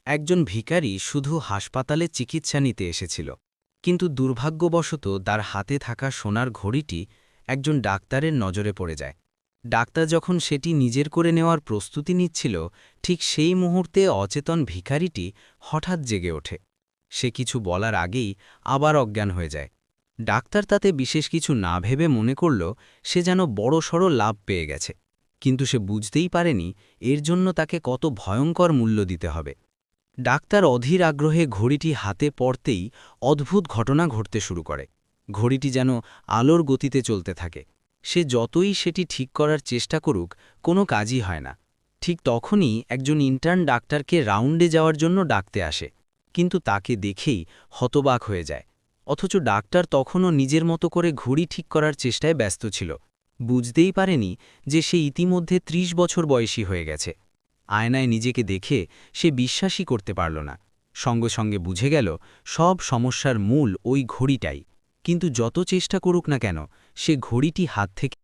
একজন ভিখারি শুধু হাসপাতালে চিকিৎসা নিতে এসেছিল, কিন্তু দুর্ভাগ্যবশত তার হাতে থাকা সোনার ঘড়িটি একজন ডাক্তারের নজরে পড়ে যায়। ডাক্তার যখন সেটি নিজের করে নেওয়ার প্রস্তুতি নিচ্ছিল, ঠিক সেই মুহূর্তে অচেতন ভিখারিটি হঠাৎ জেগে ওঠে। সে কিছু বলার আগেই আবার অজ্ঞান হয়ে যায়। ডাক্তার তাতে বিশেষ কিছু না ভেবে মনে করল সে যেন বড়সড় লাভ পেয়ে গেছে, কিন্তু সে বুঝতেই পারেনি এর জন্য তাকে কত ভয়ঙ্কর মূল্য দিতে হবে। ডাক্তার অধীর আগ্রহে ঘড়িটি হাতে পড়তেই অদ্ভুত ঘটনা ঘটতে শুরু করে। ঘড়িটি যেন আলোর গতিতে চলতে থাকে। সে যতই সেটি ঠিক করার চেষ্টা করুক, কোনো কাজই হয় না। ঠিক তখনই একজন ইন্টার্ন ডাক্তারকে রাউন্ডে যাওয়ার জন্য ডাকতে আসে, কিন্তু তাকে দেখেই হতবাক হয়ে যায়। অথচ ডাক্তার তখনও নিজের মতো করে ঘড়ি ঠিক করার চেষ্টায় ব্যস্ত ছিল। বুঝতেই পারেনি যে সে ইতিমধ্যে ৩০ বছর বয়সী হয়ে গেছে। আয়নায় নিজেকে দেখে সে বিশ্বাসই করতে পারল না। সঙ্গে সঙ্গে বুঝে গেল সব সমস্যার মূল ওই ঘড়িটাই। কিন্তু যত চেষ্টা করুক না কেন, সে ঘড়িটি হাত থেকে